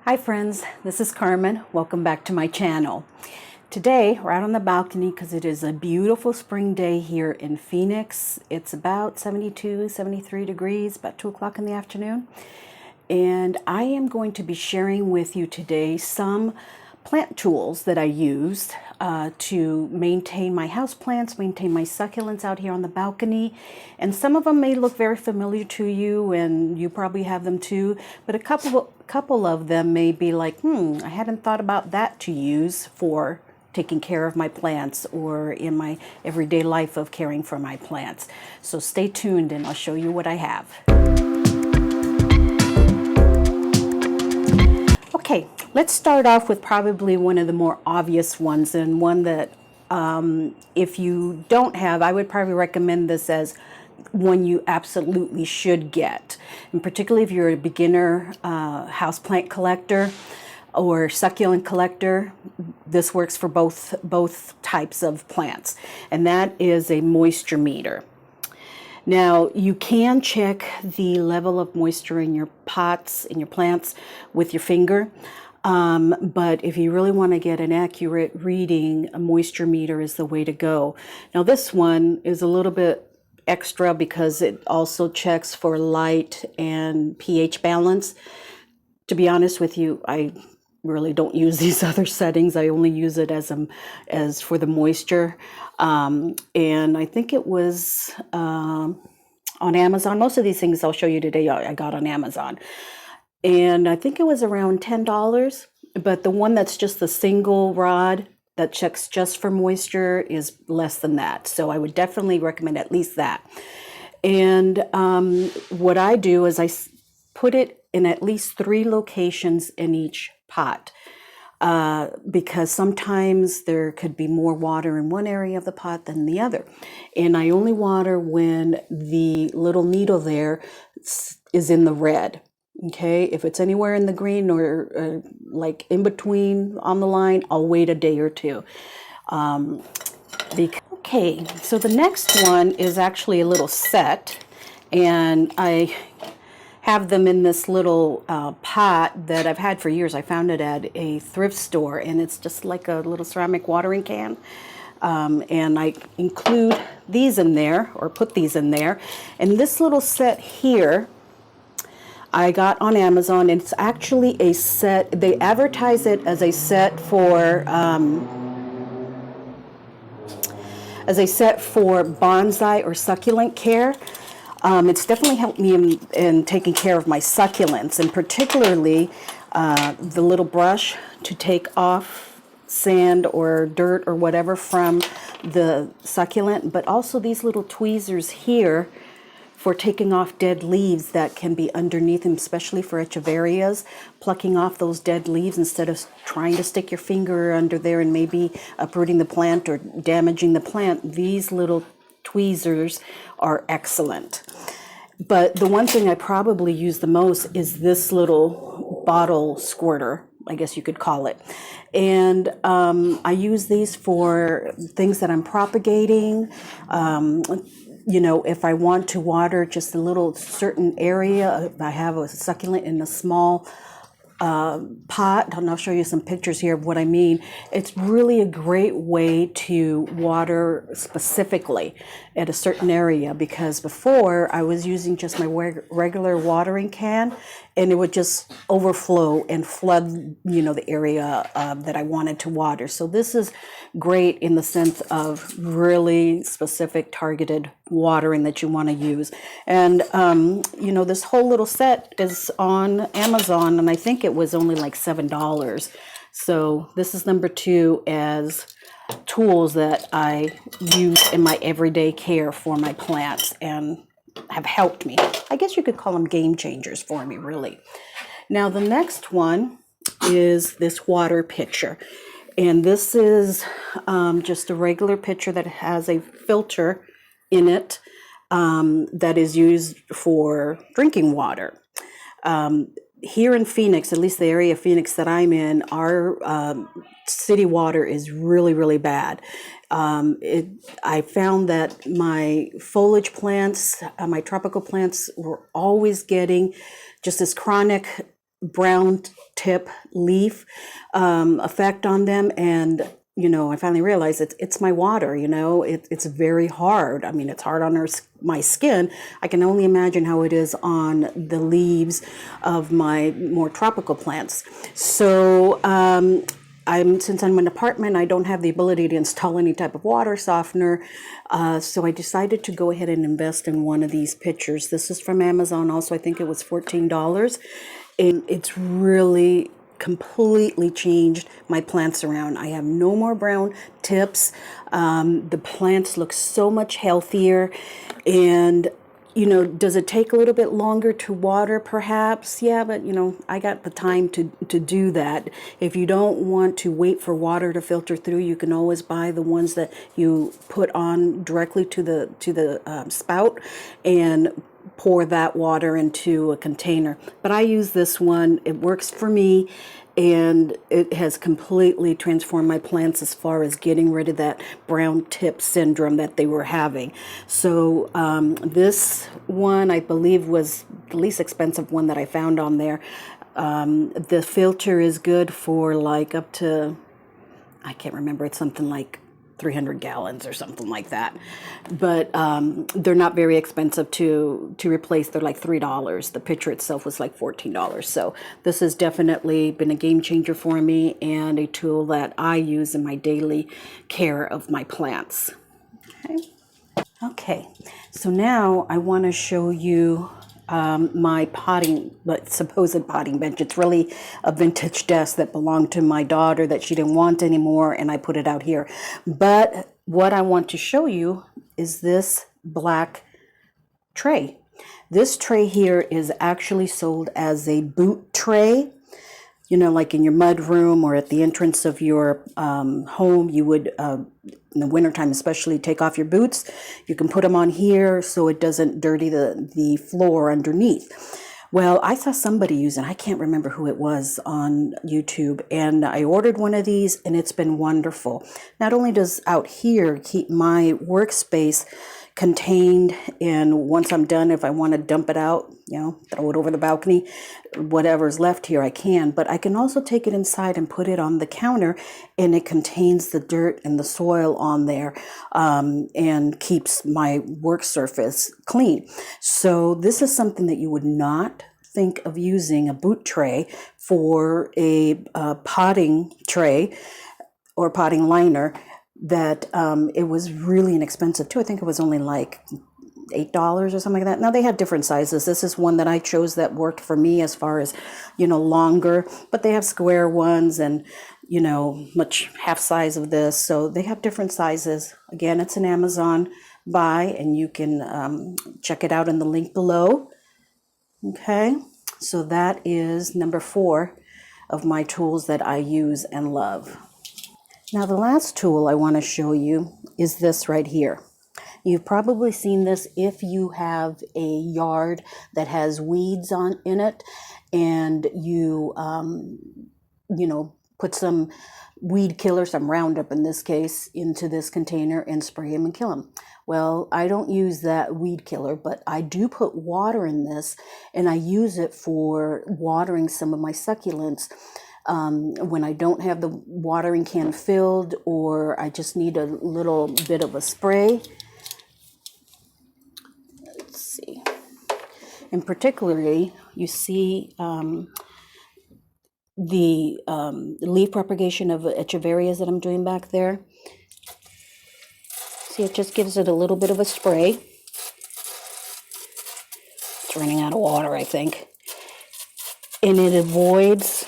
Hi friends, this is Carmen. Welcome back to my channel. Today we're out on the balcony because it is a beautiful spring day here in Phoenix. It's about 72, 73 degrees, about 2 o'clock in the afternoon. And I am going to be sharing with you today some plant tools that I used to maintain my houseplants, maintain my succulents out here on the balcony. And some of them may look very familiar to you, and you probably have them too. But a couple of them may be like, I hadn't thought about that to use for taking care of my plants or in my everyday life of caring for my plants. So stay tuned and I'll show you what I have. Okay, let's start off with probably one of the more obvious ones, and one that if you don't have, I would probably recommend this as one you absolutely should get. And particularly if you're a beginner houseplant collector or succulent collector, this works for both types of plants, and that is a moisture meter. Now, you can check the level of moisture in your pots, in your plants, with your finger. But if you really want to get an accurate reading, a moisture meter is the way to go. Now, this one is a little bit extra because it also checks for light and pH balance. To be honest with you, I really don't use these other settings. I only use it as for the moisture. And I think it was on Amazon. Most of these things I'll show you today I got on Amazon. And I think it was around $10. But the one that's just the single rod that checks just for moisture is less than that. So I would definitely recommend at least that. And what I do is I put it in at least 3 locations in each pot. Because sometimes there could be more water in one area of the pot than the other. And I only water when the little needle there is in the red. Okay, if it's anywhere in the green or like in between on the line, I'll wait a day or two. Okay, so the next one is actually a little set, and I have them in this little pot that I've had for years. I found it at a thrift store, and it's just like a little ceramic watering can. And I include these in there, or put these in there. And this little set here, I got on Amazon. It's actually a set. They advertise it as a set for bonsai or succulent care. It's definitely helped me in taking care of my succulents, and particularly the little brush to take off sand or dirt or whatever from the succulent, but also these little tweezers here for taking off dead leaves that can be underneath them, especially for echeverias, plucking off those dead leaves instead of trying to stick your finger under there and maybe uprooting the plant or damaging the plant. These little tweezers are excellent. But the one thing I probably use the most is this little bottle squirter, I guess you could call it. And I use these for things that I'm propagating. You know, if I want to water just a little certain area, I have a succulent in a small pot, and I'll show you some pictures here of what I mean. It's really a great way to water specifically at a certain area, because before I was using just my regular watering can, and it would just overflow and flood, you know, the area that I wanted to water. So this is great in the sense of really specific targeted watering that you want to use. And you know, this whole little set is on Amazon, and I think it was only like $7. So this is number 2 as tools that I use in my everyday care for my plants and have helped me. I guess you could call them game changers for me, really. Now the next one is this water pitcher. And this is just a regular pitcher that has a filter in it that is used for drinking water. Here in Phoenix, at least the area of Phoenix that I'm in, our city water is really, really bad. I found that my foliage plants, my tropical plants, were always getting just this chronic brown tip leaf effect on them. And I finally realized it's my water. It's very hard. I mean, it's hard on my skin. I can only imagine how it is on the leaves of my more tropical plants. So since I'm in an apartment, I don't have the ability to install any type of water softener. So I decided to go ahead and invest in one of these pitchers. This is from Amazon also. I think it was $14. And it's really completely changed my plants around. I have no more brown tips. The plants look so much healthier. And does it take a little bit longer to water? Perhaps, yeah, but I got the time to do that. If you don't want to wait for water to filter through, you can always buy the ones that you put on directly to the spout and pour that water into a container. But I use this one. It works for me. And it has completely transformed my plants as far as getting rid of that brown tip syndrome that they were having. So this one, I believe, was the least expensive one that I found on there. The filter is good for like up to, I can't remember, it's something like 300 gallons or something like that. But they're not very expensive to replace. They're like $3. The pitcher itself was like $14. So this has definitely been a game changer for me and a tool that I use in my daily care of my plants. Okay, so now I want to show you my supposed potting bench. It's really a vintage desk that belonged to my daughter that she didn't want anymore, and I put it out here. But what I want to show you is this black tray. This tray here is actually sold as a boot tray. Like in your mud room or at the entrance of your home, you would, in the wintertime especially, take off your boots. You can put them on here so it doesn't dirty the floor underneath. Well, I saw somebody using, I can't remember who it was on YouTube, and I ordered one of these and it's been wonderful. Not only does out here keep my workspace contained, and once I'm done, if I want to dump it out, throw it over the balcony, whatever's left here I can, but I can also take it inside and put it on the counter, and it contains the dirt and the soil on there and keeps my work surface clean. So this is something that you would not think of using a boot tray for a potting tray or potting liner. That it was really inexpensive too. I think it was only like $8 or something like that. Now they had different sizes. This is one that I chose that worked for me as far as, longer, but they have square ones and, much half size of this. So they have different sizes. Again, it's an Amazon buy, and you can check it out in the link below. Okay, so that is number 4 of my tools that I use and love. Now the last tool I want to show you is this right here. You've probably seen this if you have a yard that has weeds in it, and you put some weed killer, some Roundup in this case, into this container and spray them and kill them. Well, I don't use that weed killer, but I do put water in this, and I use it for watering some of my succulents. When I don't have the watering can filled, or I just need a little bit of a spray. Let's see. And particularly, you see the leaf propagation of echeverias that I'm doing back there. See, it just gives it a little bit of a spray. It's running out of water, I think. And it avoids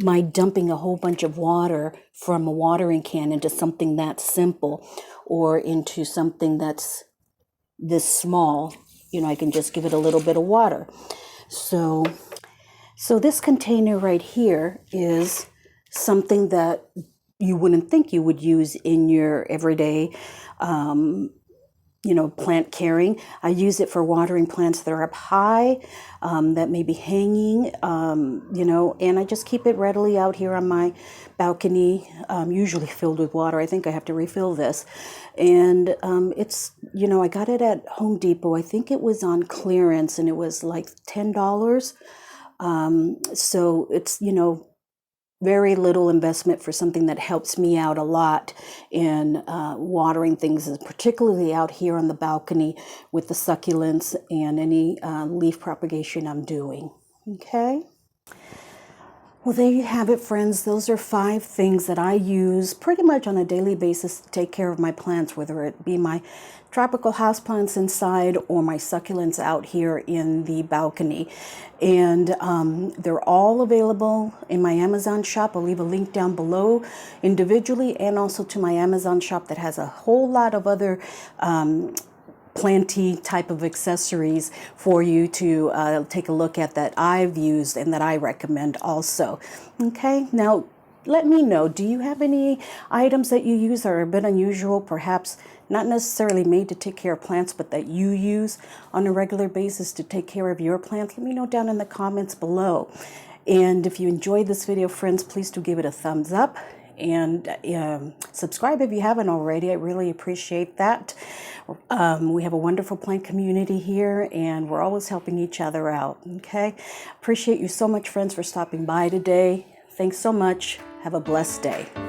my dumping a whole bunch of water from a watering can into something that simple, or into something that's this small. I can just give it a little bit of water. So this container right here is something that you wouldn't think you would use in your everyday plant caring. I use it for watering plants that are up high, that may be hanging, and I just keep it readily out here on my balcony, usually filled with water. I think I have to refill this. And it's, I got it at Home Depot. I think it was on clearance, and it was like $10. So it's, you know, very little investment for something that helps me out a lot in watering things, particularly out here on the balcony with the succulents and any leaf propagation I'm doing. Okay. Well, there you have it, friends. Those are 5 things that I use pretty much on a daily basis to take care of my plants, whether it be my tropical houseplants inside or my succulents out here in the balcony. And they're all available in my Amazon shop. I'll leave a link down below individually and also to my Amazon shop that has a whole lot of other planty type of accessories for you to take a look at that I've used and that I recommend also. Okay, now let me know, do you have any items that you use that are a bit unusual, perhaps not necessarily made to take care of plants, but that you use on a regular basis to take care of your plants? Let me know down in the comments below. And if you enjoyed this video, friends, please do give it a thumbs up and subscribe if you haven't already. I really appreciate that. We have a wonderful plant community here, and we're always helping each other out. Okay, appreciate you so much, friends, for stopping by today. Thanks so much. Have a blessed day.